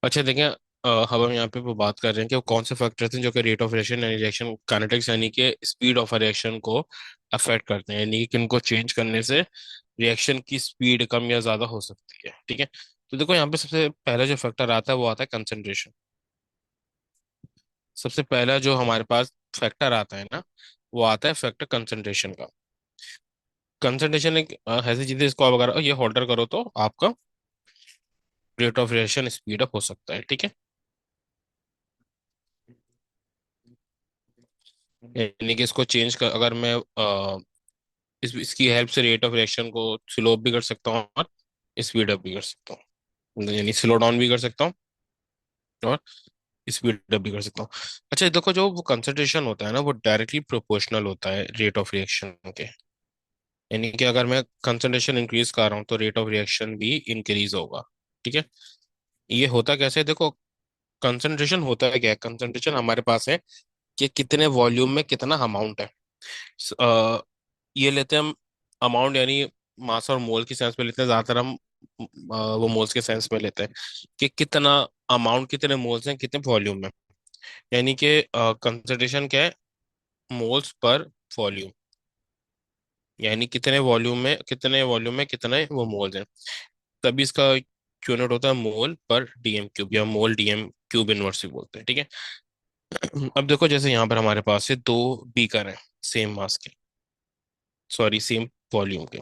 अच्छा देखें, अब हम यहाँ पे वो बात कर रहे हैं कि वो कौन से फैक्टर्स हैं जो कि रेट ऑफ रिएक्शन यानी रिएक्शन काइनेटिक्स यानी कि स्पीड ऑफ रिएक्शन को अफेक्ट करते हैं, यानी कि किनको चेंज करने से रिएक्शन की स्पीड कम या ज्यादा हो सकती है। ठीक है, तो देखो यहाँ पे सबसे पहला जो फैक्टर आता है वो आता है कंसंट्रेशन। सबसे पहला जो हमारे पास फैक्टर आता है ना, वो आता है फैक्टर कंसंट्रेशन का। कंसंट्रेशन एक ऐसी चीज है, इसको आप अगर ये होल्डर करो तो आपका rate of reaction speed up हो सकता है। ठीक है, यानी कि इसको चेंज कर अगर मैं इसकी हेल्प से रेट ऑफ रिएक्शन को स्लो भी कर सकता हूँ और स्पीड अप भी कर सकता हूँ, यानी स्लो डाउन भी कर सकता हूँ और स्पीड अप भी कर सकता हूँ। अच्छा देखो, जो वो कंसंट्रेशन होता है ना वो डायरेक्टली प्रोपोर्शनल होता है रेट ऑफ रिएक्शन के। यानी कि अगर मैं कंसंट्रेशन इंक्रीज कर रहा हूँ तो रेट ऑफ रिएक्शन भी इंक्रीज होगा। ठीक है, ये होता कैसे है देखो, कंसंट्रेशन होता है क्या है, कंसंट्रेशन हमारे पास है कि कितने वॉल्यूम में कितना अमाउंट है। ये लेते हैं हम अमाउंट, यानी मास और मोल की सेंस में लेते हैं ज्यादातर हम। वो मोल्स के सेंस में लेते हैं कि कितना अमाउंट, कितने मोल्स हैं कितने वॉल्यूम में। यानी कि कंसंट्रेशन क्या है, मोल्स पर वॉल्यूम, यानी कितने वॉल्यूम में कितने वो मोल्स हैं। तभी इसका यूनिट होता है मोल पर डीएम क्यूब या मोल डीएम क्यूब इनवर्स भी बोलते हैं। ठीक है, अब देखो जैसे यहाँ पर हमारे पास है दो बीकर हैं, सेम मास के, सॉरी सेम वॉल्यूम के।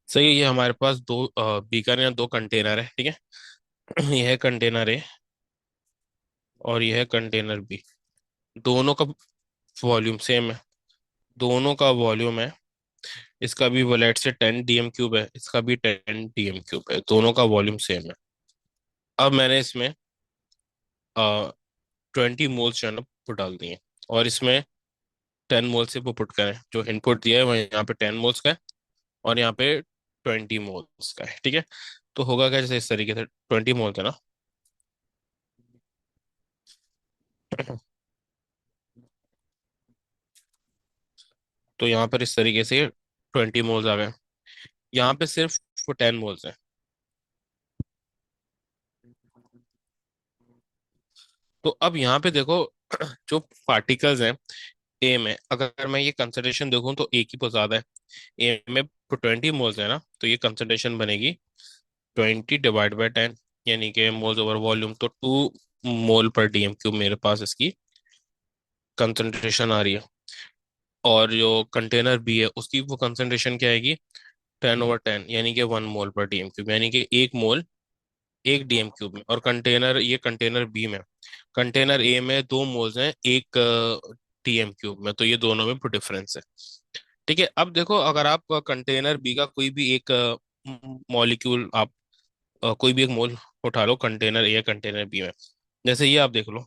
सही है, ये हमारे पास दो बीकर या दो कंटेनर है। ठीक है, यह है कंटेनर ए और यह है कंटेनर बी। दोनों का वॉल्यूम सेम है, दोनों का वॉल्यूम है। इसका भी वोलेट से 10 डीएम क्यूब है, इसका भी 10 डीएम क्यूब है, दोनों का वॉल्यूम सेम है। अब मैंने इसमें 20 मोल्स जो है ना वो डाल दिए, और इसमें 10 मोल से वो पुट करें, जो इनपुट दिया है वह यहाँ पे 10 मोल्स का है और यहाँ पे 20 मोल्स का है। ठीक है, तो होगा क्या, जैसे इस तरीके से 20 मोल्स है ना, तो यहाँ पर इस तरीके से 20 मोल्स आ गए। यहाँ पे सिर्फ 10 मोल्स हैं। तो अब यहाँ पे देखो, जो पार्टिकल्स हैं ए में, अगर मैं ये कंसंट्रेशन देखूं तो ए की बहुत ज्यादा है। ए में 20 मोल्स है ना, तो ये कंसंट्रेशन बनेगी 20 डिवाइड बाय 10, यानी कि मोल्स ओवर वॉल्यूम, तो 2 मोल पर डीएम क्यूब मेरे पास इसकी कंसंट्रेशन आ रही है। और जो कंटेनर बी है उसकी वो कंसंट्रेशन क्या आएगी, 10/10, यानी कि 1 मोल पर डीएम क्यूब, यानी कि 1 मोल 1 डीएम क्यूब में। और कंटेनर, ये कंटेनर बी में, कंटेनर ए में 2 मोल्स हैं 1 डीएम क्यूब में, तो ये दोनों में डिफरेंस है। ठीक है, अब देखो अगर आप कंटेनर बी का कोई भी एक मॉलिक्यूल, आप कोई भी एक मोल उठा लो कंटेनर ए या कंटेनर बी में, जैसे ये आप देख लो,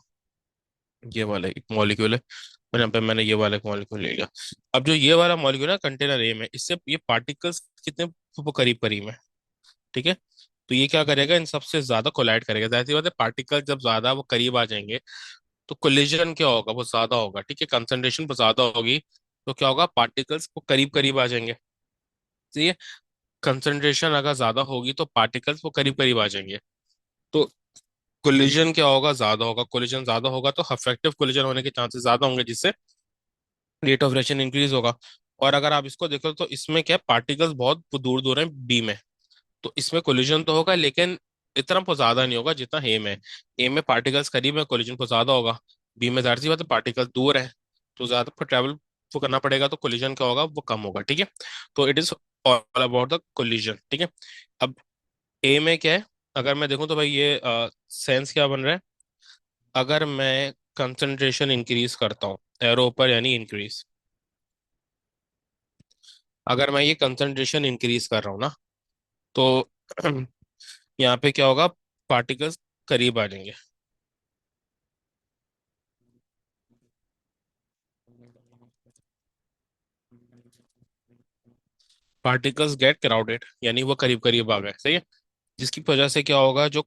ये वाला एक मॉलिक्यूल है, मैंने ये वाला एक मॉलिक्यूल ले लिया। अब जो ये वाला मॉलिक्यूल है कंटेनर ए में, इससे ये पार्टिकल्स कितने करीब करीब है। ठीक है, तो ये क्या करेगा, इन सबसे ज्यादा कोलाइड करेगा। जाहिर सी बात है, पार्टिकल जब ज्यादा वो करीब आ जाएंगे तो कोलिजन क्या होगा, वो ज्यादा होगा। ठीक है, कंसंट्रेशन बहुत ज्यादा होगी तो क्या होगा, पार्टिकल्स वो करीब करीब आ जाएंगे। ठीक है, कंसंट्रेशन अगर ज्यादा होगी तो पार्टिकल्स वो करीब करीब आ जाएंगे, तो कोलिजन क्या होगा, ज्यादा होगा। कोलिजन ज्यादा होगा तो अफेक्टिव कोलिजन होने के चांसेस ज्यादा होंगे, जिससे रेट ऑफ रिएक्शन इंक्रीज होगा। और अगर आप इसको देखो तो इसमें क्या, पार्टिकल्स बहुत दूर दूर हैं बी में, तो इसमें कोलिजन तो होगा लेकिन इतना बहुत ज्यादा नहीं होगा जितना ए में। ए में पार्टिकल्स करीब है, कोलिजन बहुत ज्यादा होगा। बी में जाहिर सी बात है पार्टिकल्स दूर है, तो ज्यादा को ट्रेवल वो करना पड़ेगा, तो कोलिजन क्या होगा, वो कम होगा। ठीक है, तो it is all about the collision. ठीक है, अब ए में क्या है, अगर मैं देखूं तो भाई ये सेंस क्या बन रहा है, अगर मैं कंसंट्रेशन इंक्रीज करता हूँ एरो ऊपर यानी इंक्रीज, अगर मैं ये कंसंट्रेशन इंक्रीज कर रहा हूँ ना, तो यहाँ पे क्या होगा, पार्टिकल्स करीब आ जाएंगे। पार्टिकल्स गेट क्राउडेड, यानी वो करीब करीब आ गए, सही है। जिसकी वजह से क्या होगा, जो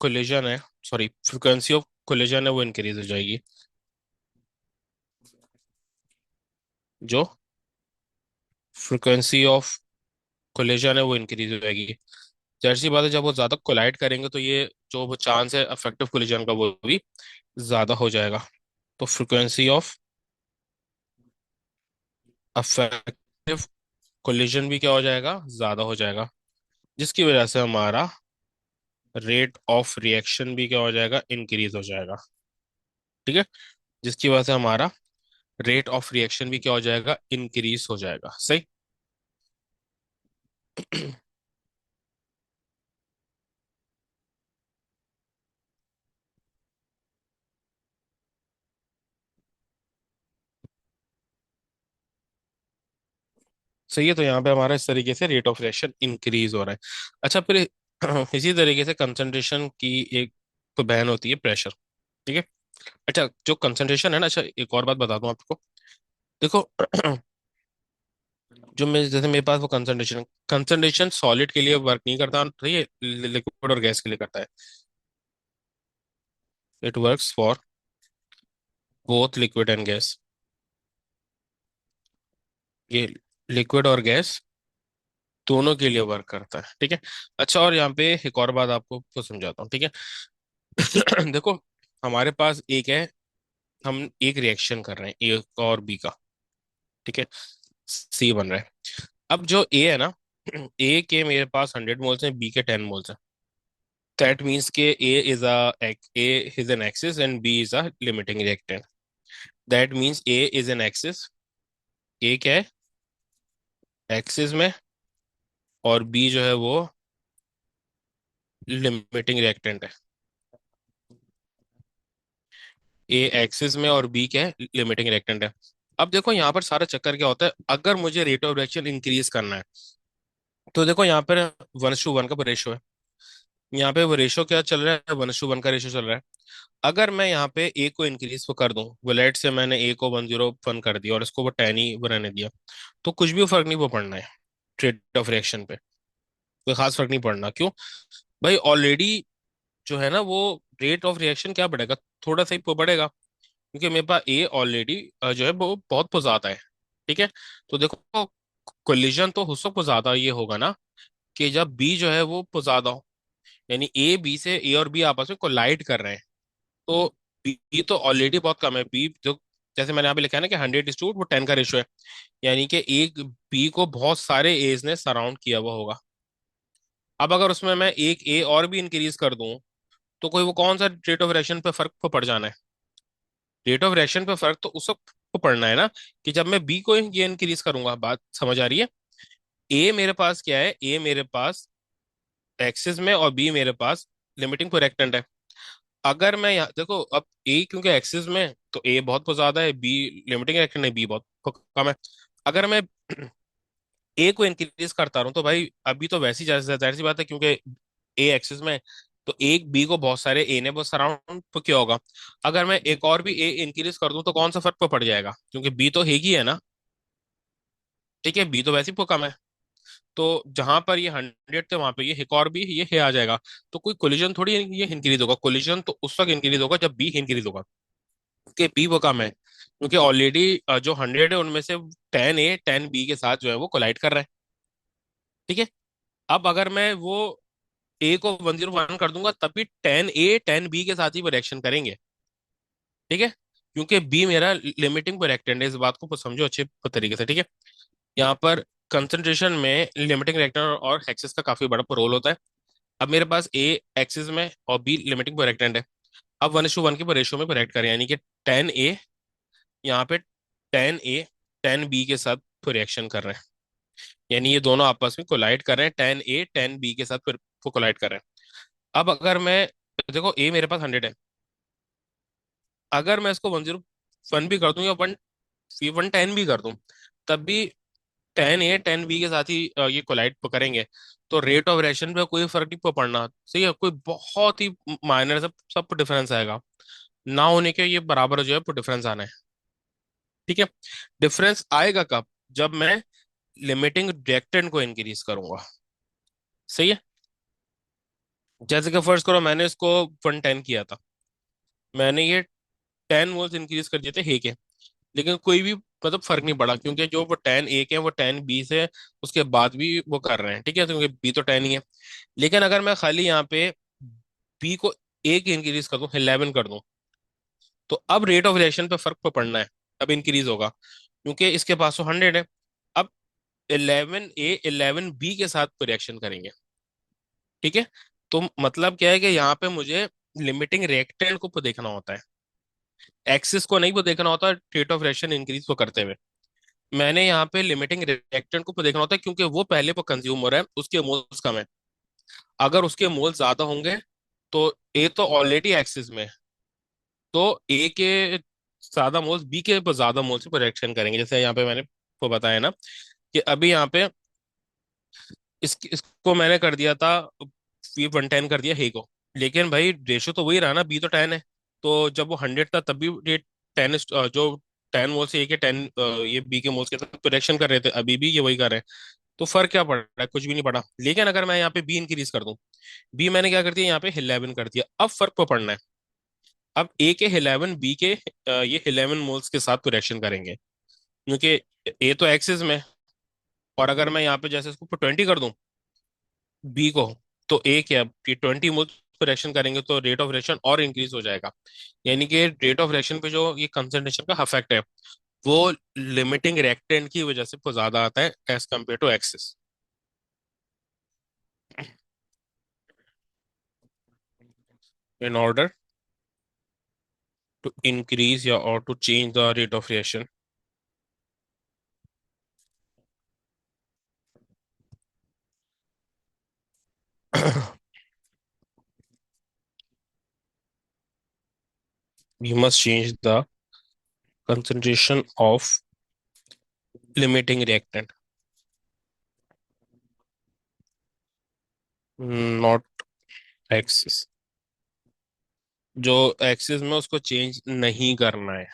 कोलिजन है, सॉरी, फ्रिक्वेंसी ऑफ कोलिजन है वो इंक्रीज हो जाएगी। जो फ्रिक्वेंसी ऑफ कोलिजन है वो इंक्रीज हो जाएगी। जाहिर सी बात है, जब वो ज्यादा कोलाइड करेंगे तो ये जो वो चांस है अफेक्टिव कोलिजन का वो भी ज्यादा हो जाएगा। तो फ्रिक्वेंसी ऑफ अफेक्टिव कोलिजन भी क्या हो जाएगा, ज्यादा हो जाएगा। जिसकी वजह से हमारा रेट ऑफ रिएक्शन भी क्या हो जाएगा, इंक्रीज हो जाएगा। ठीक है। जिसकी वजह से हमारा रेट ऑफ रिएक्शन भी क्या हो जाएगा, इंक्रीज हो जाएगा, सही। सही है। तो यहाँ पे हमारा इस तरीके से रेट ऑफ रिएक्शन इंक्रीज हो रहा है। अच्छा, फिर इसी तरीके से कंसंट्रेशन की एक तो बहन होती है प्रेशर। ठीक है। अच्छा, जो कंसंट्रेशन है ना, अच्छा एक और बात बता दूं आपको। देखो, जो मैं जैसे मेरे पास वो कंसंट्रेशन कंसंट्रेशन सॉलिड के लिए वर्क नहीं करता, तो ये लिक्विड और गैस के लिए करता है। It works for both liquid and gas. ये लिक्विड और गैस दोनों के लिए वर्क करता है, ठीक है। अच्छा, और यहाँ पे एक और बात आपको को समझाता हूँ, ठीक है। देखो, हमारे पास एक है, हम एक रिएक्शन कर रहे हैं ए और बी का, ठीक है। सी बन रहा है। अब जो ए है ना, ए के मेरे पास 100 मोल्स हैं, बी के 10 मोल्स हैं। That means K A is an excess and B is a limiting reactant. That means A is an excess, A क्या है, एक्सिस में, और बी जो है वो लिमिटिंग रिएक्टेंट है। ए एक्सिस में और बी क्या है, लिमिटिंग रिएक्टेंट है। अब देखो यहाँ पर सारा चक्कर क्या होता है, अगर मुझे रेट ऑफ रिएक्शन इंक्रीज करना है, तो देखो यहाँ पर 1:1 का रेशो है। यहाँ पे वो रेशो क्या चल रहा है, 1:1 का रेशो चल रहा है। अगर मैं यहाँ पे ए को इंक्रीज को कर दूं, वो लेट से मैंने ए को 1:1 कर दिया और इसको वो 10 ही बनाने दिया, तो कुछ भी फर्क नहीं वो पड़ना है रेट ऑफ रिएक्शन पे। कोई खास फर्क नहीं पड़ना, क्यों भाई, ऑलरेडी जो है ना वो रेट ऑफ रिएक्शन क्या बढ़ेगा, थोड़ा सा ही बढ़ेगा, क्योंकि मेरे पास ए ऑलरेडी जो है वो बहुत ज्यादा है। ठीक है। तो देखो, कोलिजन तो उस वक्त ज्यादा ये होगा ना, कि जब बी जो है वो ज्यादा हो, यानी ए बी से, ए और बी आपस में कोलाइड कर रहे हैं। तो बी तो ऑलरेडी बहुत कम है, बी जो जैसे मैंने यहाँ पे लिखा है ना कि 100:, वो 10 का रेशो है। यानी कि एक बी को बहुत सारे एज ने सराउंड किया हुआ होगा। अब अगर उसमें मैं एक ए और भी इंक्रीज कर दूं, तो कोई वो कौन सा रेट ऑफ रिएक्शन पे फर्क तो पड़ जाना है। रेट ऑफ रिएक्शन पे फर्क तो उस वक्त को पड़ना है ना, कि जब मैं बी को ये इंक्रीज करूंगा। बात समझ आ रही है। ए मेरे पास क्या है, ए मेरे पास एक्सिस में और बी मेरे पास लिमिटिंग कोरेक्टेंट है। अगर मैं यहाँ देखो, अब ए क्योंकि एक्सिस में है, तो ए बहुत ज्यादा है, बी लिमिटिंग रिएक्टेंट है, बी बहुत कम है। अगर मैं ए को इंक्रीज करता रहूं, तो भाई अभी तो वैसी जाहिर सी बात है, क्योंकि ए एक्सिस में है, तो एक बी को बहुत सारे ए ने बहुत सराउंड तो क्या होगा। अगर मैं एक और भी ए इंक्रीज कर दूं, तो कौन सा फर्क पे पड़ जाएगा, क्योंकि बी तो है ही है ना। ठीक है, बी तो वैसे ही कम है। तो जहां पर ये 100 थे, वहां पे ये एक और भी ये है आ जाएगा। तो कोई कोलिजन थोड़ी ये इंक्रीज होगा, कोलिजन तो उस वक्त इंक्रीज होगा जब बी इंक्रीज होगा, कि बी वो कम है, क्योंकि ऑलरेडी जो 100 है उनमें से 10 बी के साथ जो है वो कोलाइड कर रहे हैं। ठीक है। अब अगर मैं वो ए को 1:1 कर दूंगा, तब भी 10 बी के साथ ही वो रिएक्शन करेंगे। ठीक है। क्योंकि बी मेरा लिमिटिंग पर रिएक्टेंट है, इस बात को समझो अच्छे तरीके से, ठीक है। यहाँ पर कंसंट्रेशन में लिमिटिंग रिएक्टेंट और एक्सिस का काफी बड़ा रोल होता है। अब मेरे पास ए एक्सिस में और बी लिमिटिंग पर रिएक्टेंट है। अब 1:1 के रेशियो में करेक्ट करें, यानी कि 10 ए, यहाँ पे 10 ए 10 बी के साथ रिएक्शन कर रहे हैं। यानी ये दोनों आपस में कोलाइड कर रहे हैं, 10 ए 10 बी के साथ वो कोलाइड कर रहे हैं। अब अगर मैं देखो, ए मेरे पास 100 है, अगर मैं इसको 1:1 भी कर दूं या 1:10 भी कर दूं, तब भी 10 ए 10 बी के साथ ही ये कोलाइड करेंगे। तो रेट ऑफ रिएक्शन पे कोई फर्क नहीं पड़ना, सही है, कोई बहुत ही माइनर सब डिफरेंस आएगा। ना होने के ये बराबर जो है डिफरेंस आना है। ठीक है। डिफरेंस आएगा कब, जब मैं लिमिटिंग रिएक्टेंट को इंक्रीज करूंगा। सही है। जैसे कि फर्स्ट करो, मैंने इसको 110 किया था, मैंने ये 10 वोल्ट इंक्रीज कर दिए थे हे के, लेकिन कोई भी मतलब फर्क नहीं पड़ा, क्योंकि जो वो 10 ए के हैं वो 10 बी से उसके बाद भी वो कर रहे हैं, ठीक है, तो क्योंकि बी तो 10 ही है। लेकिन अगर मैं खाली यहाँ पे बी को एक इंक्रीज कर दूं, 11 कर दूं, तो अब रेट ऑफ रिएक्शन पे फर्क तो पड़ना है, अब इंक्रीज होगा, क्योंकि इसके पास तो 100 है। अब 11 ए 11 बी के साथ तो रिएक्शन करेंगे, ठीक है। तो मतलब क्या है कि यहाँ पे मुझे लिमिटिंग रिएक्टेंट को देखना होता है, एक्सिस को नहीं वो देखना होता, रेट ऑफ रिएक्शन इंक्रीज को करते हुए। मैंने यहाँ पे लिमिटिंग रिएक्टेंट को देखना होता है, क्योंकि वो पहले वो कंज्यूम हो रहा है, उसके मोल्स कम है। अगर उसके मोल्स ज्यादा होंगे तो ए तो ऑलरेडी एक्सिस में है, तो ए के ज्यादा मोल्स बी के ज्यादा मोल्स पर रिएक्शन करेंगे। जैसे यहाँ पे मैंने को बताया ना कि अभी यहाँ पे इसको मैंने कर दिया था, ये 110 कर दिया हे को, लेकिन भाई रेशो तो वही रहा ना, बी तो 10 है। तो जब वो 100 था तब भी ये 10 जो 10 मोल से ए के 10 ये बी के मोल्स के साथ रिएक्शन कर रहे थे, अभी भी ये वही कर रहे हैं। तो फर्क क्या पड़ रहा है? कुछ भी नहीं पड़ा। लेकिन अगर मैं यहाँ पे बी इंक्रीज कर दूं, बी मैंने क्या कर दिया यहाँ पे 11 कर दिया, अब फर्क तो पड़ना है। अब ए के 11 बी के ये 11 मोल्स के साथ तो रिएक्शन करेंगे, क्योंकि ए तो एक्सिस में है। और अगर मैं यहाँ पे जैसे इसको 20 कर दूं बी को, तो ए क्या, ये 20 मोल्स पर रिएक्शन करेंगे, तो रेट ऑफ रिएक्शन और इंक्रीज हो जाएगा। यानी कि रेट ऑफ रिएक्शन पे जो ये कंसंट्रेशन का इफेक्ट है, वो लिमिटिंग रिएक्टेंट की वजह से बहुत ज्यादा आता है as compare to axis. In order to increase या or to change the rate of reaction, we must change the concentration of limiting reactant, not axis। जो एक्सिस में उसको चेंज नहीं करना है,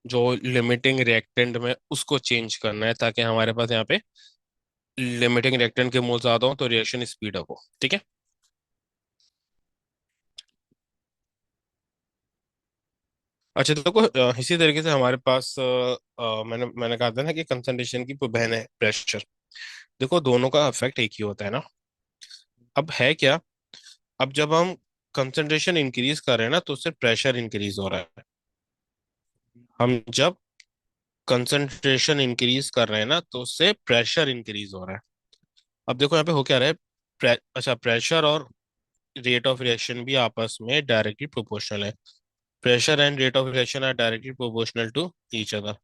जो लिमिटिंग रिएक्टेंट में उसको चेंज करना है, ताकि हमारे पास यहाँ पे लिमिटिंग रिएक्टेंट के मोल ज्यादा हो तो रिएक्शन स्पीड अप हो, ठीक है। अच्छा, तो देखो इसी तरीके से हमारे पास मैंने मैंने कहा था ना कि कंसंट्रेशन की बहन है प्रेशर। देखो दोनों का इफेक्ट एक ही होता है ना। अब है क्या, अब जब हम कंसंट्रेशन इंक्रीज कर रहे हैं ना, तो उससे प्रेशर इंक्रीज हो रहा है। हम जब कंसंट्रेशन इंक्रीज कर रहे हैं ना, तो उससे प्रेशर इंक्रीज हो रहा है। अब देखो यहाँ पे हो क्या रहा है, अच्छा, प्रेशर और रेट ऑफ रिएक्शन भी आपस में डायरेक्टली प्रोपोर्शनल है। Pressure and rate of reaction are directly proportional to each other.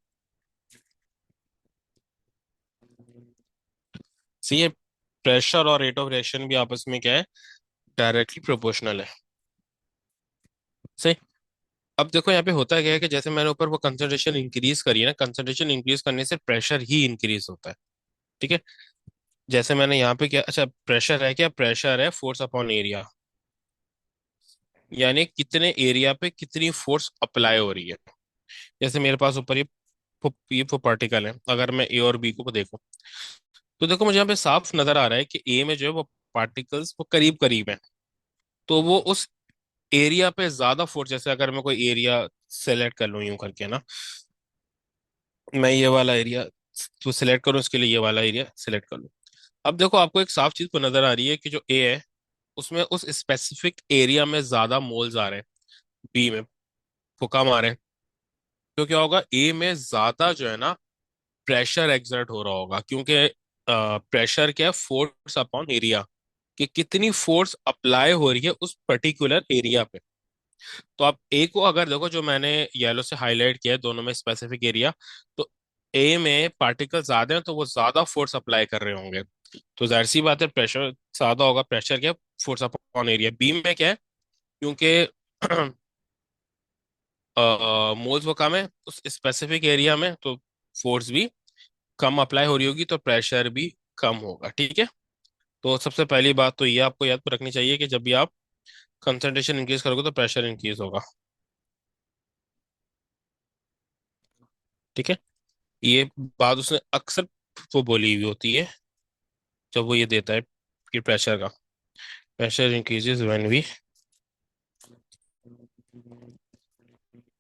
See ये प्रेशर और रेट ऑफ रिएक्शन भी आपस में क्या है, डायरेक्टली प्रोपोर्शनल है। सही। अब देखो यहाँ पे होता क्या है कि जैसे मैंने ऊपर वो कंसंट्रेशन इंक्रीज करी है ना, कंसंट्रेशन इंक्रीज करने से प्रेशर ही इंक्रीज होता है, ठीक है। जैसे मैंने यहाँ पे क्या, अच्छा प्रेशर है क्या, प्रेशर है फोर्स अपॉन एरिया, यानी कितने एरिया पे कितनी फोर्स अप्लाई हो रही है। जैसे मेरे पास ऊपर ये पार्टिकल है, अगर मैं ए और बी को देखूं, तो देखो मुझे यहाँ पे साफ नजर आ रहा है कि ए में जो है वो पार्टिकल्स वो करीब करीब है, तो वो उस एरिया पे ज्यादा फोर्स, जैसे अगर मैं कोई एरिया सेलेक्ट कर लूं यूं करके ना, मैं ये वाला एरिया तो सिलेक्ट करूं, इसके लिए ये वाला एरिया सिलेक्ट कर लूं। अब देखो आपको एक साफ चीज को नजर आ रही है कि जो ए है उसमें उस स्पेसिफिक एरिया में ज्यादा मोल्स आ रहे हैं, बी में वो कम आ रहे हैं। तो क्या होगा, ए में ज्यादा जो है ना प्रेशर एक्सर्ट हो रहा होगा, क्योंकि प्रेशर क्या है, फोर्स अपॉन एरिया, कि कितनी फोर्स अप्लाई हो रही है उस पर्टिकुलर एरिया पे। तो आप ए को अगर देखो, जो मैंने येलो से हाईलाइट किया है दोनों में स्पेसिफिक एरिया, तो ए में पार्टिकल ज्यादा है तो वो ज्यादा फोर्स अप्लाई कर रहे होंगे, तो जाहिर सी बात है प्रेशर ज्यादा होगा। प्रेशर क्या, फोर्स अपॉन एरिया। बी में क्या है, क्योंकि मोल्स वो कम है उस स्पेसिफिक एरिया में, तो फोर्स भी कम अप्लाई हो रही होगी, तो प्रेशर भी कम होगा, ठीक है। तो सबसे पहली बात तो ये आपको याद रखनी चाहिए कि जब भी आप कंसंट्रेशन इंक्रीज करोगे तो प्रेशर इंक्रीज होगा, ठीक है। ये बात उसने अक्सर वो बोली हुई होती है जब वो ये देता है कि प्रेशर का, pressure increases when we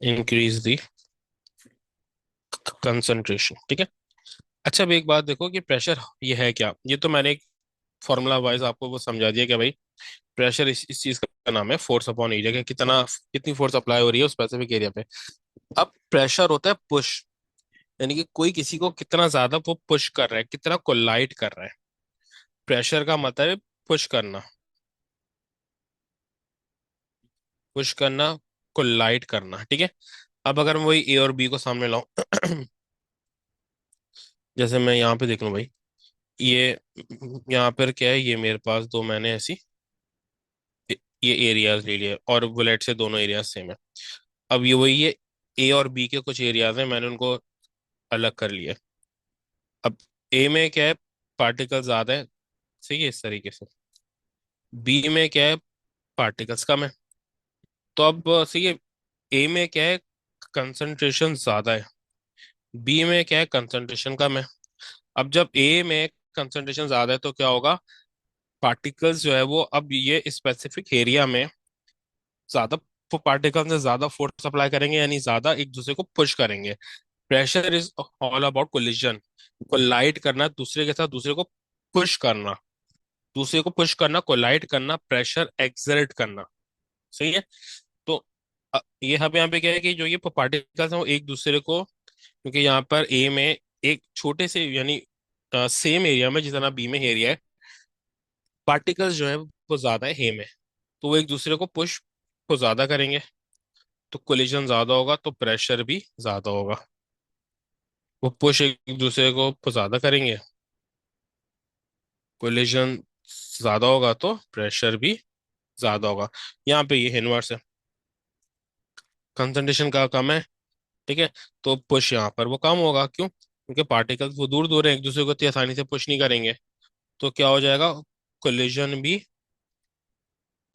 increase the concentration. ठीक है। अच्छा, अब एक बात देखो कि प्रेशर ये है क्या। ये तो मैंने एक फॉर्मूला वाइज आपको वो समझा दिया कि भाई प्रेशर इस चीज का नाम है फोर्स अपॉन एरिया, कि कितना कितनी फोर्स अप्लाई हो रही है उस स्पेसिफिक एरिया पे। अब प्रेशर होता है पुश, यानी कि कोई किसी को कितना ज्यादा वो पुश कर रहा है, कितना कोलाइड कर रहा है। प्रेशर का मतलब है पुश करना, पुश करना, कोलाइड करना। ठीक है। अब अगर मैं वही ए और बी को सामने लाऊं जैसे मैं यहाँ पे देख लूं भाई, ये यहाँ पर क्या है, ये मेरे पास दो मैंने ऐसी ये एरियाज ले लिए और बुलेट से दोनों एरियाज सेम है। अब ये वही है, ए और बी के कुछ एरियाज हैं, मैंने उनको अलग कर लिया। अब ए में क्या है, पार्टिकल ज्यादा है, सही है इस तरीके से। बी में क्या है, पार्टिकल्स कम है। तो अब सही है, ए में क्या है, कंसंट्रेशन ज्यादा है, बी में क्या है, कंसंट्रेशन कम है। अब जब ए में कंसंट्रेशन ज्यादा है तो क्या होगा, पार्टिकल्स जो है वो अब ये स्पेसिफिक एरिया में ज्यादा पार्टिकल से ज्यादा फोर्स अप्लाई करेंगे, यानी ज्यादा एक दूसरे को पुश करेंगे। Pressure is all about collision, collide करना दूसरे के साथ, दूसरे को पुश करना, दूसरे को पुश करना, कोलाइड करना, प्रेशर एक्सर्ट करना। सही है। तो ये हम यहाँ पे क्या है कि जो ये पार्टिकल्स हैं वो एक दूसरे को, क्योंकि यहाँ पर ए में एक छोटे से यानी सेम एरिया में जितना बी में एरिया है, पार्टिकल्स जो है वो ज्यादा है ए में, तो वो एक दूसरे को पुश को ज्यादा करेंगे, तो कोलिजन ज्यादा होगा तो प्रेशर भी ज्यादा होगा। वो पुश एक दूसरे को ज्यादा करेंगे, कोलिजन ज्यादा होगा तो प्रेशर भी ज्यादा होगा। यहाँ पे ये इनवर्स है, कंसंट्रेशन का कम है। ठीक है। तो पुश यहाँ पर वो कम होगा, क्यों, क्योंकि पार्टिकल्स वो दूर दूर है, एक दूसरे को इतनी आसानी से पुश नहीं करेंगे। तो क्या हो जाएगा, कोलिजन भी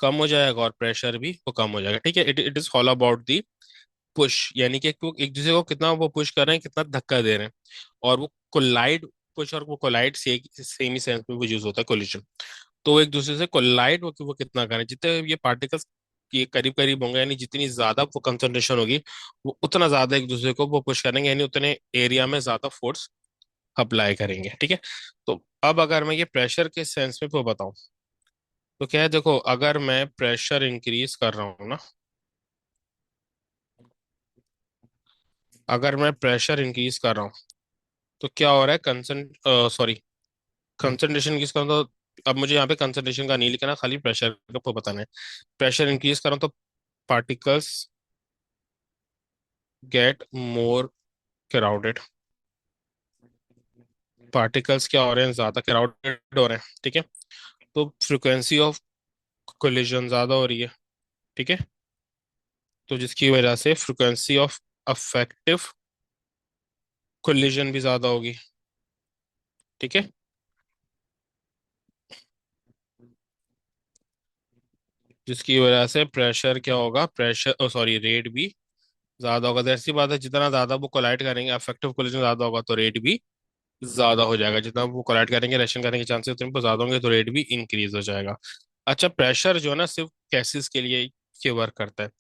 कम हो जाएगा और प्रेशर भी वो कम हो जाएगा। ठीक है। It it is all about the push, यानी कि वो एक दूसरे को कितना वो पुश कर रहे हैं, कितना धक्का दे रहे हैं। और वो कोलाइड, पुश और वो कोलाइड सेम ही सेंस में वो यूज होता है कोलिजन। तो वो एक दूसरे से कोलाइड वो कितना करें, जितने ये पार्टिकल्स ये करीब करीब होंगे, यानी जितनी ज्यादा वो कंसंट्रेशन होगी वो उतना ज्यादा एक दूसरे को वो पुश करेंगे, यानी उतने एरिया में ज्यादा फोर्स अप्लाई करेंगे। ठीक है। तो अब अगर मैं ये प्रेशर के सेंस में वो बताऊं तो क्या है, देखो अगर मैं प्रेशर इंक्रीज कर रहा हूँ ना, अगर मैं प्रेशर इंक्रीज कर रहा हूँ तो क्या हो रहा है, सॉरी, कंसंट्रेशन इंक्रीज कर रहा हूं तो अब मुझे यहाँ पे कंसंट्रेशन का नहीं लिखना, खाली प्रेशर का बताना है। प्रेशर इंक्रीज कर रहा हूं तो particles get more crowded, particles क्या हो रहे हैं, ज्यादा क्राउडेड हो रहे हैं। ठीक है। तो फ्रिक्वेंसी ऑफ कोलिजन ज्यादा हो रही है। ठीक है। तो जिसकी वजह से फ्रिक्वेंसी ऑफ अफेक्टिव कोलिजन भी ज्यादा होगी। ठीक है। जिसकी वजह से प्रेशर क्या होगा, प्रेशर सॉरी रेट भी ज्यादा होगा। तो ऐसी बात है, जितना ज्यादा वो कोलाइड करेंगे, अफेक्टिव कोलिजन ज्यादा होगा तो रेट भी ज्यादा हो जाएगा। जितना वो कोलाइड करेंगे, रिएक्शन करने के चांसेस उतने पर ज्यादा होंगे तो रेट भी इंक्रीज हो जाएगा। अच्छा, प्रेशर जो है ना सिर्फ गैसेस के लिए ये वर्क करता है,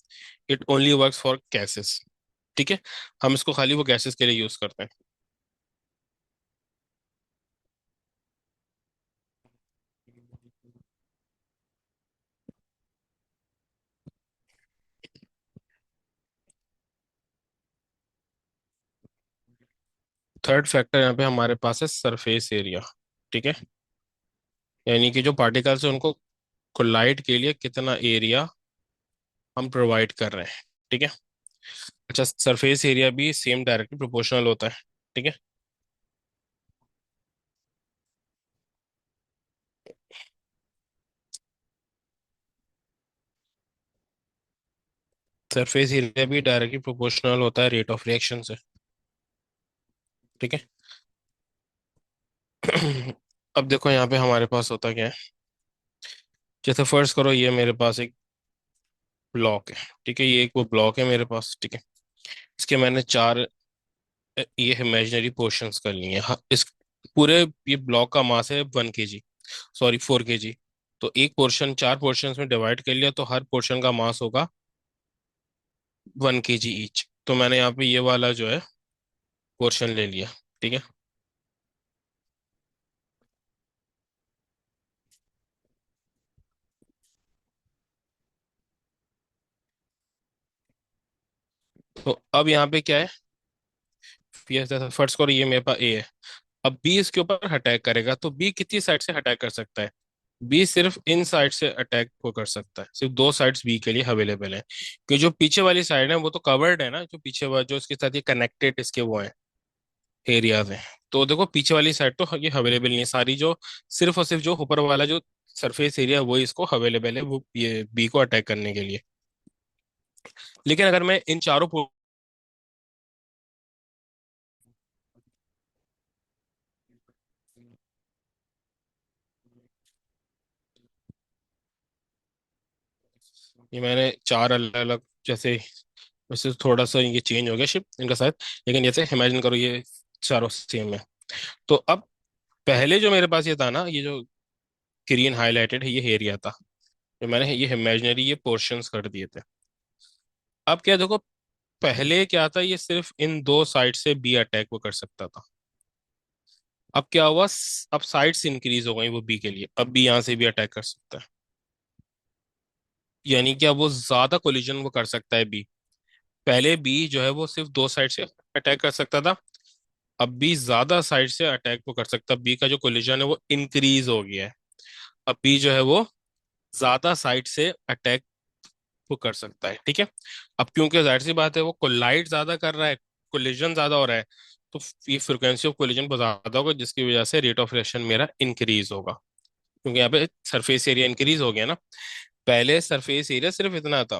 it only works for gases. ठीक है। हम इसको खाली वो गैसेस के लिए यूज करते हैं। थर्ड फैक्टर यहाँ पे हमारे पास है सरफेस एरिया। ठीक है। यानी कि जो पार्टिकल्स है उनको कोलाइड के लिए कितना एरिया हम प्रोवाइड कर रहे हैं। ठीक है। अच्छा, सरफेस एरिया भी सेम डायरेक्टली प्रोपोर्शनल होता है। ठीक है। सरफेस एरिया भी डायरेक्टली प्रोपोर्शनल होता है रेट ऑफ रिएक्शन से। ठीक है। अब देखो यहाँ पे हमारे पास होता क्या है, जैसे फर्स्ट करो ये मेरे पास एक ब्लॉक है। ठीक है। ये एक वो ब्लॉक है मेरे पास। ठीक है। इसके मैंने चार ये इमेजिनरी पोर्शंस कर लिए हैं। हाँ, इस पूरे ये ब्लॉक का मास है 1 kg, सॉरी 4 kg। तो एक पोर्शन 4 पोर्शंस में डिवाइड कर लिया तो हर पोर्शन का मास होगा 1 kg ईच। तो मैंने यहाँ पे ये वाला जो है पोर्शन ले लिया। ठीक है। तो अब यहाँ पे क्या है, ये फर्स्ट को ये मेरे पास ए है। अब बी इसके ऊपर अटैक करेगा तो बी कितनी साइड से अटैक कर सकता है? बी सिर्फ इन साइड से अटैक को कर सकता है, सिर्फ दो साइड्स बी के लिए अवेलेबल है। क्योंकि जो पीछे वाली साइड है वो तो कवर्ड है ना, जो पीछे वाला जो इसके साथ ये कनेक्टेड इसके वो है एरियाज हैं। तो देखो पीछे वाली साइड तो ये अवेलेबल नहीं है सारी, जो सिर्फ और सिर्फ जो ऊपर वाला जो सरफेस एरिया वो इसको अवेलेबल है वो ये बी को अटैक करने के लिए। लेकिन अगर मैं इन चारों ये मैंने चार अलग अलग जैसे, वैसे थोड़ा सा ये चेंज हो गया शिप इनका शायद, लेकिन जैसे इमेजिन करो ये चारों सेम है। तो अब पहले जो मेरे पास ये था ना, ये जो ग्रीन हाईलाइटेड है ये एरिया था, जो मैंने ये इमेजिनरी ये पोर्शंस कर दिए थे। अब क्या देखो, पहले क्या था, ये सिर्फ इन दो साइड से बी अटैक वो कर सकता था। अब क्या हुआ, अब साइड्स इंक्रीज हो गई वो बी के लिए, अब बी यहाँ से भी अटैक कर सकता है। यानी कि अब वो ज्यादा कोलिजन वो कर सकता है बी। पहले बी जो है वो सिर्फ दो साइड से अटैक कर सकता था, अब बी ज्यादा साइड से अटैक वो कर सकता है, बी का जो कोलिजन है वो इंक्रीज हो गया है। अब बी जो है वो ज्यादा साइड से अटैक वो कर सकता है। ठीक है। अब क्योंकि जाहिर सी बात है वो कोलाइड ज्यादा कर रहा है, कोलिजन ज्यादा हो रहा है, तो ये फ्रिक्वेंसी ऑफ कोलिजन बहुत ज्यादा होगा, जिसकी वजह से रेट ऑफ रिएक्शन मेरा इंक्रीज होगा। क्योंकि यहाँ पे सरफेस एरिया इंक्रीज हो गया ना। पहले सरफेस एरिया सिर्फ इतना था,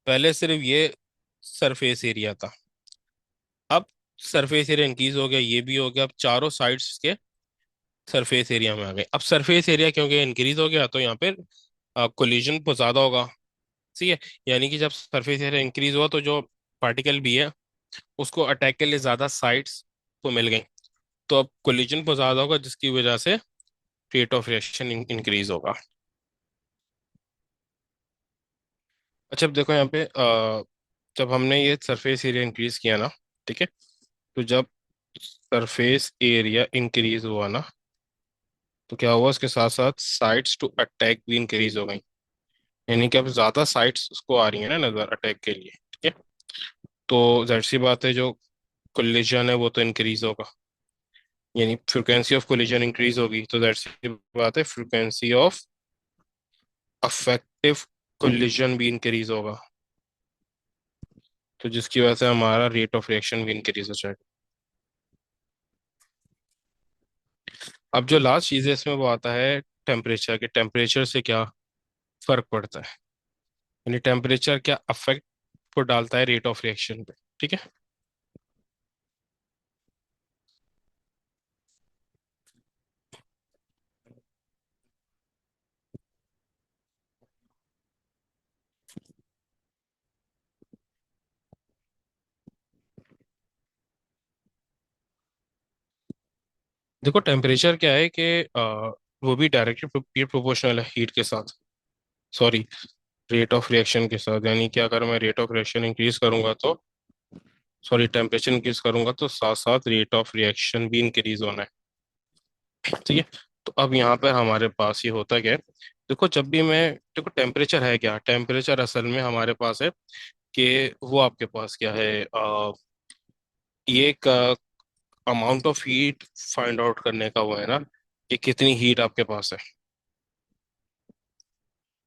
पहले सिर्फ ये सरफेस एरिया था। अब सरफेस एरिया इंक्रीज हो गया, ये भी हो गया, अब चारों साइड्स के सरफेस एरिया में आ गए। अब सरफेस एरिया क्योंकि इंक्रीज हो गया तो यहाँ पे कोलिजन बहुत ज्यादा होगा। ठीक है। यानी कि जब सरफेस एरिया इंक्रीज हुआ तो जो पार्टिकल भी है उसको अटैक के लिए ज्यादा साइड्स तो मिल गई। तो अब कोलिजन बहुत ज्यादा होगा, जिसकी वजह से रेट ऑफ रिएक्शन इंक्रीज होगा। अच्छा अब देखो यहाँ पे जब हमने ये सरफेस एरिया इंक्रीज किया ना, ठीक है, तो जब सरफेस एरिया इंक्रीज हुआ ना, तो क्या हुआ, उसके साथ साथ साइड्स टू अटैक भी इंक्रीज हो गई। यानी कि अब ज्यादा साइट्स उसको आ रही है ना नजर अटैक के लिए। ठीक है। तो जाहिर सी बात है जो कोलिजन है वो तो इंक्रीज होगा, यानी फ्रिक्वेंसी ऑफ कोलिजन इंक्रीज होगी, तो जाहिर सी बात है फ्रिक्वेंसी ऑफ अफेक्टिव कोलिजन भी इंक्रीज होगा, तो जिसकी वजह से हमारा रेट ऑफ रिएक्शन भी इंक्रीज हो जाएगा। अब जो लास्ट चीज है इसमें वो आता है टेम्परेचर के, टेम्परेचर से क्या फर्क पड़ता है, यानी टेम्परेचर क्या अफेक्ट को डालता है रेट ऑफ रिएक्शन पे। ठीक है। देखो टेम्परेचर क्या है कि वो भी डायरेक्टली प्रोपोर्शनल है हीट के साथ, सॉरी रेट ऑफ रिएक्शन के साथ। यानी कि अगर मैं रेट ऑफ रिएक्शन इंक्रीज करूंगा तो, सॉरी टेम्परेचर इंक्रीज करूंगा तो साथ साथ रेट ऑफ रिएक्शन भी इंक्रीज होना है। ठीक है। तो अब यहाँ पर हमारे पास ये होता क्या है, देखो जब भी मैं, देखो टेम्परेचर है क्या, टेम्परेचर असल में हमारे पास है कि वो आपके पास क्या है, ये एक amount of heat find out करने का वो है ना, कि कितनी हीट आपके पास है।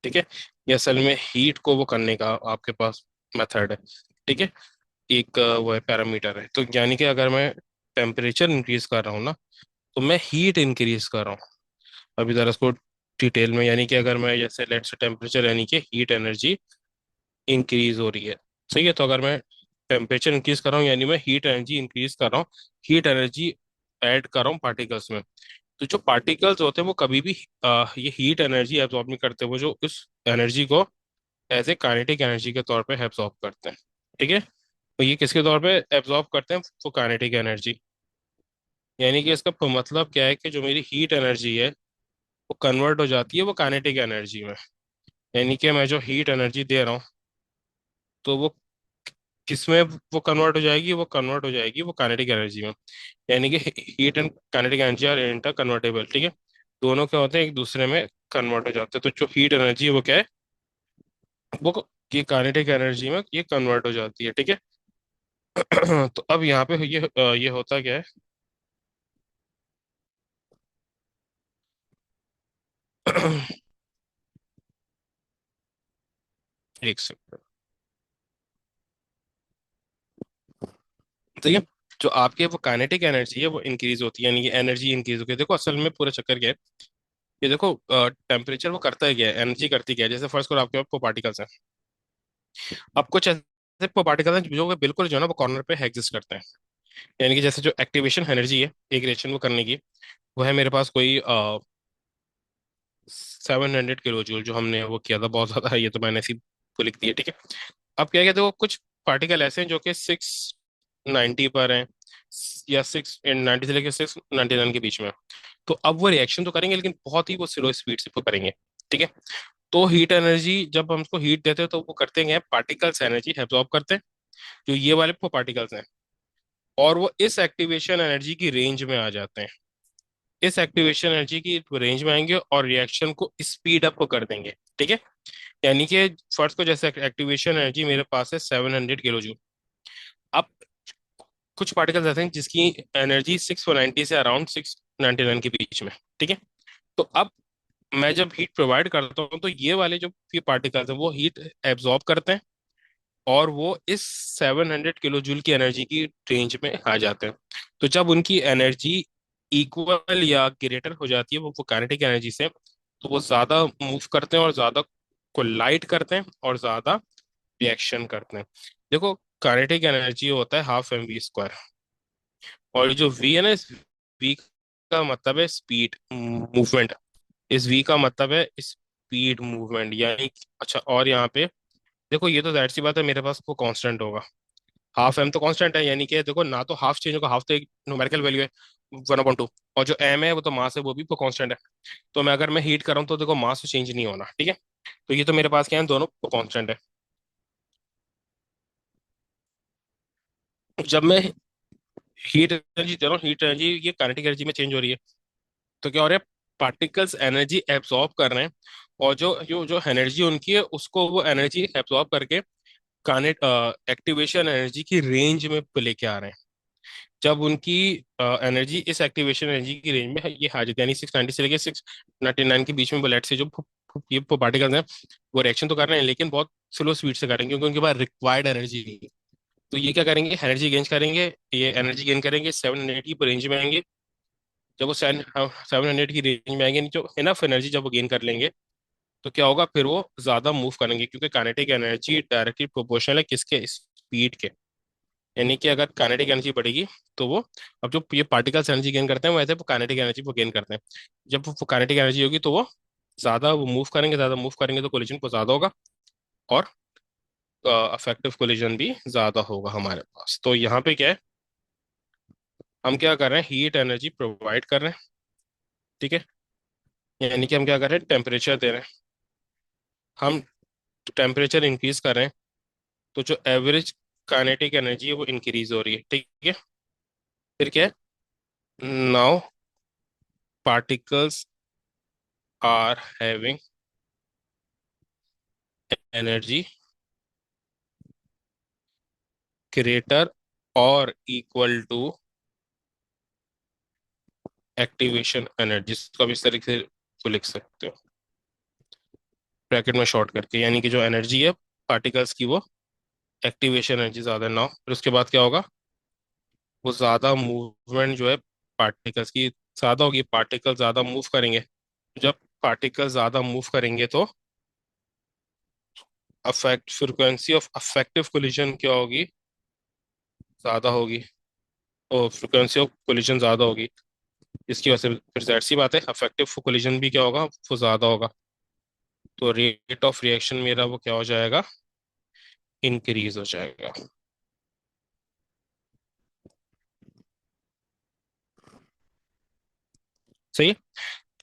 ठीक है। ये असल में हीट को वो करने का आपके पास मेथड है। ठीक है। एक वो है पैरामीटर है, तो यानी कि अगर मैं टेम्परेचर इंक्रीज कर रहा हूँ ना, तो मैं हीट इंक्रीज कर रहा हूँ। अभी जरा इसको डिटेल में, यानी कि अगर मैं जैसे लेट से टेम्परेचर यानी कि हीट एनर्जी इंक्रीज हो रही है, सही है, तो अगर मैं टेम्परेचर इंक्रीज कर रहा हूँ यानी मैं हीट एनर्जी इंक्रीज कर रहा हूँ, हीट एनर्जी ऐड कर रहा हूँ पार्टिकल्स में। तो जो पार्टिकल्स होते हैं वो कभी भी ये हीट एनर्जी एब्जॉर्ब नहीं करते, वो जो उस एनर्जी को एज ए काइनेटिक एनर्जी के तौर पे एब्जॉर्ब करते हैं। ठीक है। तो ये किसके तौर पे एब्जॉर्ब करते हैं, वो काइनेटिक एनर्जी। यानी कि इसका मतलब क्या है कि जो मेरी हीट एनर्जी है वो कन्वर्ट हो जाती है वो काइनेटिक एनर्जी में। यानी कि मैं जो हीट एनर्जी दे रहा हूँ तो वो किसमें वो कन्वर्ट हो जाएगी, वो कन्वर्ट हो जाएगी वो काइनेटिक एनर्जी में। यानी कि heat and kinetic energy are interconvertible, ठीक है। दोनों क्या होते हैं, एक दूसरे में कन्वर्ट हो जाते हैं। तो जो हीट एनर्जी है वो क्या है, वो ये काइनेटिक एनर्जी में ये कन्वर्ट हो जाती है, ठीक है। तो अब यहाँ पे ये होता क्या है। एक सेकंड। ठीक है। जो आपके वो काइनेटिक एनर्जी है वो इंक्रीज होती है, यानी कि एनर्जी इंक्रीज होती है। देखो असल में पूरा चक्कर क्या है, ये देखो टेम्परेचर वो करता है क्या है, एनर्जी करती क्या है। जैसे फर्स्ट करो आपके पास पार्टिकल्स हैं। अब कुछ ऐसे पार्टिकल्स हैं जो कि बिल्कुल जो है ना वो कॉर्नर पे एग्जिस्ट करते हैं। यानी कि जैसे जो एक्टिवेशन एनर्जी है एक रिएक्शन को करने की, वो है मेरे पास कोई 700 किलो जूल, जो हमने वो किया था बहुत ज्यादा है, ये तो मैंने ऐसी को लिख दिया, ठीक है। अब क्या कहते हो, कुछ पार्टिकल ऐसे हैं जो कि 690 पर हैं, या 690 से लेकर 699 के बीच में। तो अब वो रिएक्शन तो करेंगे लेकिन बहुत ही वो स्लो स्पीड से वो करेंगे, ठीक है। तो हीट एनर्जी जब हम उसको हीट देते हैं तो वो करते हैं पार्टिकल्स एनर्जी एब्जॉर्ब करते हैं, जो ये वाले वो पार्टिकल्स हैं, और वो इस एक्टिवेशन एनर्जी की रेंज में आ जाते हैं। इस एक्टिवेशन एनर्जी की रेंज में आएंगे और रिएक्शन को स्पीड अप कर देंगे, ठीक है। यानी कि फर्स्ट को जैसे एक्टिवेशन एनर्जी मेरे पास है 700 किलो जूल। अब कुछ पार्टिकल्स ऐसे हैं जिसकी एनर्जी 690 से अराउंड 699 के बीच में, ठीक है। तो अब मैं जब हीट प्रोवाइड करता हूँ तो ये वाले जो ये पार्टिकल्स हैं वो हीट एब्जॉर्ब करते हैं, और वो इस 700 किलो जूल की एनर्जी की रेंज में आ जाते हैं। तो जब उनकी एनर्जी इक्वल या ग्रेटर हो जाती है वो काइनेटिक एनर्जी से, तो वो ज्यादा मूव करते हैं और ज्यादा कोलाइड करते हैं और ज्यादा रिएक्शन करते हैं। देखो काइनेटिक एनर्जी होता है हाफ एम वी स्क्वायर, और ये जो वी है ना, इस वी का मतलब है स्पीड मूवमेंट। इस वी का मतलब है स्पीड मूवमेंट, यानी अच्छा, और यहाँ पे देखो ये तो जाहिर सी बात है मेरे पास वो कांस्टेंट होगा। हाफ एम तो कांस्टेंट है, यानी कि देखो ना तो हाफ चेंज होगा, हाफ तो एक न्यूमेरिकल वैल्यू है 1/2, और जो एम है वो तो मास है, वो भी वो कांस्टेंट है। तो मैं अगर मैं हीट कर रहा हूँ तो देखो मास तो चेंज नहीं होना, ठीक है। तो ये तो मेरे पास क्या है, दोनों कांस्टेंट है। जब मैं हीट एनर्जी दे रहा हूँ, हीट एनर्जी ये काइनेटिक एनर्जी में चेंज हो रही है। तो क्या हो रहा है, पार्टिकल्स एनर्जी एब्जॉर्ब कर रहे हैं, और जो जो जो एनर्जी उनकी है उसको वो एनर्जी एब्जॉर्ब करके कानेट एक्टिवेशन एनर्जी की रेंज में लेके आ रहे हैं। जब उनकी एनर्जी इस एक्टिवेशन एनर्जी की रेंज में ये आ जाती है, यानी 690 से लेके 699 के बीच में बुलेट से जो ये पार्टिकल्स हैं वो रिएक्शन तो कर रहे हैं लेकिन बहुत स्लो स्पीड से करेंगे, क्योंकि उनके पास रिक्वायर्ड एनर्जी नहीं है। तो ये क्या करेंगे, एनर्जी गेन करेंगे। ये एनर्जी गेन करेंगे 780 की रेंज में आएंगे। जब वो 700 की रेंज में आएंगे, जो इनफ एनर्जी जब वो गेन कर लेंगे, तो क्या होगा, फिर वो ज्यादा मूव करेंगे, क्योंकि काइनेटिक एनर्जी डायरेक्टली प्रोपोर्शनल है किसके, स्पीड के। यानी कि अगर काइनेटिक एनर्जी बढ़ेगी तो वो, अब जो ये पार्टिकल्स एनर्जी गेन करते हैं वैसे वो काइनेटिक एनर्जी वो गेन करते हैं। जब वो काइनेटिक एनर्जी होगी तो वो ज्यादा वो मूव करेंगे, ज्यादा मूव करेंगे तो कोलिजन को ज्यादा होगा, और अफेक्टिव कोलिजन भी ज्यादा होगा हमारे पास। तो यहाँ पे क्या है, हम क्या कर रहे हैं, हीट एनर्जी प्रोवाइड कर रहे हैं, ठीक है। यानी कि हम क्या कर रहे हैं, टेम्परेचर दे रहे हैं। हम टेम्परेचर इंक्रीज कर रहे हैं, तो जो एवरेज काइनेटिक एनर्जी है वो इंक्रीज हो रही है, ठीक है। फिर क्या है, now particles are having energy greater और इक्वल टू एक्टिवेशन एनर्जी। इसको आप इस तरीके से को लिख सकते हो, ब्रैकेट में शॉर्ट करके। यानी कि जो एनर्जी है पार्टिकल्स की वो एक्टिवेशन एनर्जी ज्यादा ना हो, फिर उसके बाद क्या होगा, वो ज्यादा मूवमेंट जो है पार्टिकल्स की ज्यादा होगी, पार्टिकल ज्यादा मूव करेंगे। जब पार्टिकल ज्यादा मूव करेंगे तो affect frequency of affective collision क्या होगी, ज्यादा होगी। और फ्रिक्वेंसी ऑफ कोलिजन ज्यादा होगी, इसकी वजह से फिर जाहिर सी बात है अफेक्टिव कोलिजन भी क्या होगा, वो ज्यादा होगा। तो रेट ऑफ रिएक्शन मेरा वो क्या हो जाएगा, इंक्रीज हो जाएगा। सही है।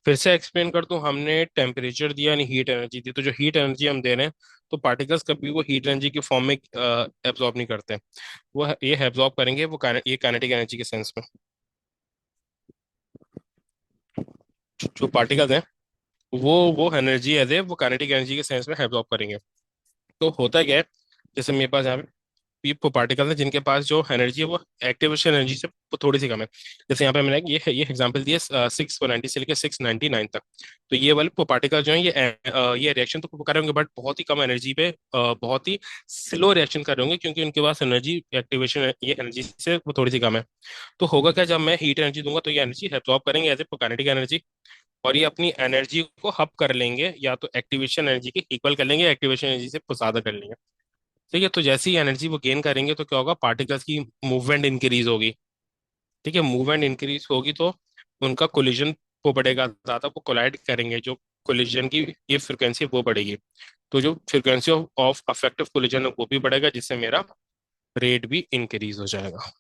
फिर से एक्सप्लेन कर दूं, हमने टेम्परेचर दिया यानी हीट एनर्जी दी, तो जो हीट एनर्जी हम दे रहे हैं, तो पार्टिकल्स कभी वो हीट एनर्जी की फॉर्म में एब्जॉर्ब नहीं करते। ये एब्जॉर्ब करेंगे वो ये काइनेटिक एनर्जी के सेंस में। जो पार्टिकल्स हैं वो एनर्जी एज ए वो काइनेटिक एनर्जी के सेंस में एब्जॉर्ब करेंगे। तो होता क्या है, जैसे मेरे पास यहाँ पे ये पार्टिकल है जिनके पास जो एनर्जी है वो एक्टिवेशन एनर्जी से थोड़ी सी कम है। जैसे यहाँ पे मैंने ये एग्जांपल दिया 690 से लेकर 699 तक। तो ये वाले पार्टिकल जो है ये रिएक्शन तो कर रहे होंगे बट बहुत ही कम एनर्जी पे, बहुत ही स्लो रिएक्शन कर रहे होंगे, क्योंकि उनके पास एनर्जी एक्टिवेशन ये एनर्जी से वो थोड़ी सी कम है। तो होगा क्या, जब मैं हीट एनर्जी दूंगा तो ये एनर्जी एब्जॉर्ब करेंगे एज ए काइनेटिक एनर्जी, और ये अपनी एनर्जी को हब कर लेंगे, या तो एक्टिवेशन एनर्जी के इक्वल कर लेंगे, एक्टिवेशन एनर्जी से ज्यादा कर लेंगे। ठीक है, तो जैसे ही एनर्जी वो गेन करेंगे तो क्या होगा, पार्टिकल्स की मूवमेंट इंक्रीज होगी। ठीक है, मूवमेंट इंक्रीज होगी तो उनका कोलिजन वो बढ़ेगा, ज्यादा वो कोलाइड करेंगे, जो कोलिजन की ये फ्रिक्वेंसी वो बढ़ेगी। तो जो फ्रिक्वेंसी ऑफ अफेक्टिव कोलिजन है वो भी बढ़ेगा, जिससे मेरा रेट भी इंक्रीज हो जाएगा।